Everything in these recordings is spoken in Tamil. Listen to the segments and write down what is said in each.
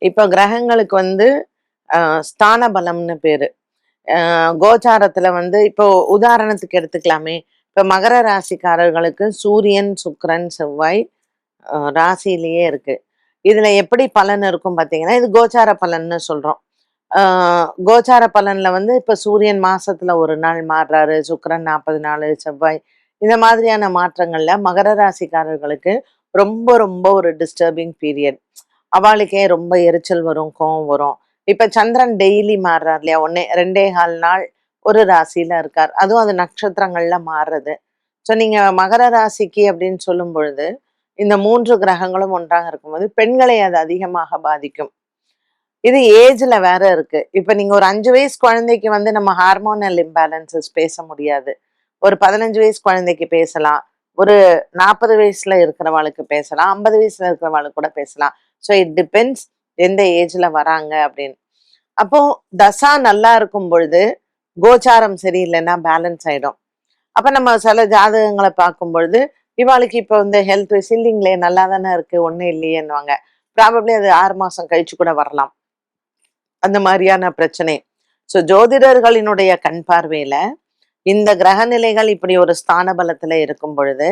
இப்போ கிரகங்களுக்கு வந்து ஸ்தான பலம்னு பேரு. கோச்சாரத்துல வந்து இப்போ உதாரணத்துக்கு எடுத்துக்கலாமே. இப்ப மகர ராசிக்காரர்களுக்கு சூரியன், சுக்கிரன், செவ்வாய் ராசியிலேயே இருக்கு. இதுல எப்படி பலன் இருக்கும் பார்த்தீங்கன்னா, இது கோச்சார பலன்னு சொல்றோம். ஆ கோச்சார பலன்ல வந்து இப்ப சூரியன் மாசத்துல 1 நாள் மாறுறாரு, சுக்கிரன் 40 நாளு, செவ்வாய் இந்த மாதிரியான மாற்றங்கள்ல மகர ராசிக்காரர்களுக்கு ரொம்ப ரொம்ப ஒரு டிஸ்டர்பிங் பீரியட். அவாளுக்கே ரொம்ப எரிச்சல் வரும், கோவம் வரும். இப்ப சந்திரன் டெய்லி மாறுறார் இல்லையா? 2 1/4 நாள் ஒரு ராசியில இருக்கார். அதுவும் அது நட்சத்திரங்கள்ல மாறுறது. ஸோ நீங்க மகர ராசிக்கு அப்படின்னு சொல்லும் பொழுது, இந்த 3 கிரகங்களும் ஒன்றாக இருக்கும்போது, பெண்களை அது அதிகமாக பாதிக்கும். இது ஏஜ்ல வேற இருக்கு. இப்ப நீங்க ஒரு 5 வயசு குழந்தைக்கு வந்து நம்ம ஹார்மோனல் இம்பேலன்சஸ் பேச முடியாது. ஒரு 15 வயசு குழந்தைக்கு பேசலாம். ஒரு 40 வயசுல இருக்கிறவாளுக்கு பேசலாம். 50 வயசுல இருக்கிறவாளுக்கு கூட பேசலாம். ஸோ இட் டிபெண்ட்ஸ் எந்த ஏஜ்ல வராங்க அப்படின்னு. அப்போ தசா நல்லா இருக்கும் பொழுது, கோச்சாரம் சரியில்லைன்னா பேலன்ஸ் ஆயிடும். அப்ப நம்ம சில ஜாதகங்கள பார்க்கும் பொழுது, இவாளுக்கு இப்ப வந்து ஹெல்த் வைஸ் இல்லீங்களே நல்லா தானே இருக்கு, ஒண்ணும் இல்லையேன்னுவாங்க. ப்ராபப்ளி அது 6 மாசம் கழிச்சு கூட வரலாம். அந்த மாரியான பிரச்சனை. ஸோ ஜோதிடர்களினுடைய கண் பார்வையில, இந்த கிரக நிலைகள் இப்படி ஒரு ஸ்தான பலத்துல இருக்கும் பொழுது,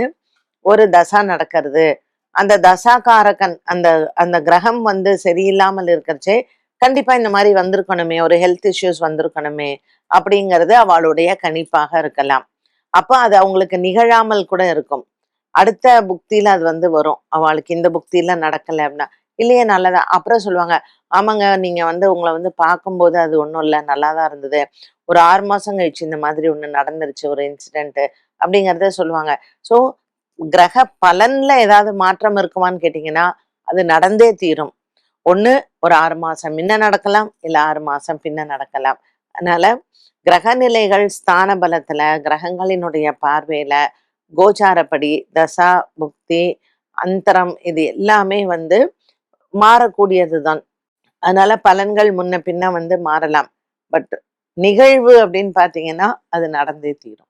ஒரு தசா நடக்கிறது. அந்த தசாகாரகன் அந்த அந்த கிரகம் வந்து சரியில்லாமல் இருக்கிறச்சே, கண்டிப்பா இந்த மாரி வந்திருக்கணுமே, ஒரு ஹெல்த் இஷ்யூஸ் வந்திருக்கணுமே, அப்படிங்கிறது அவளுடைய கணிப்பாக இருக்கலாம். அப்ப அது அவங்களுக்கு நிகழாமல் கூட இருக்கும். அடுத்த புக்தியில அது வந்து வரும். அவளுக்கு இந்த புக்தியில நடக்கல அப்படின்னா, இல்லையே நல்லதா அப்புறம் சொல்லுவாங்க, ஆமாங்க நீங்க வந்து உங்கள வந்து பார்க்கும்போது அது ஒண்ணும் இல்ல, நல்லா தான் இருந்தது. ஒரு 6 மாசம் கழிச்சு இந்த மாதிரி ஒண்ணு நடந்துருச்சு ஒரு இன்சிடென்ட் அப்படிங்கிறத சொல்லுவாங்க. ஸோ கிரக பலன்ல ஏதாவது மாற்றம் இருக்குமான்னு கேட்டீங்கன்னா, அது நடந்தே தீரும். ஒண்ணு ஒரு 6 மாசம் முன்ன நடக்கலாம், இல்ல 6 மாசம் பின்ன நடக்கலாம். அதனால கிரக நிலைகள் ஸ்தான பலத்துல, கிரகங்களினுடைய பார்வையில, கோச்சாரப்படி, தசா, புக்தி, அந்தரம் இது எல்லாமே வந்து மாறக்கூடியதுதான். அதனால பலன்கள் முன்ன பின்ன வந்து மாறலாம். பட் நிகழ்வு அப்படின்னு பார்த்தீங்கன்னா, அது நடந்தே தீரும்.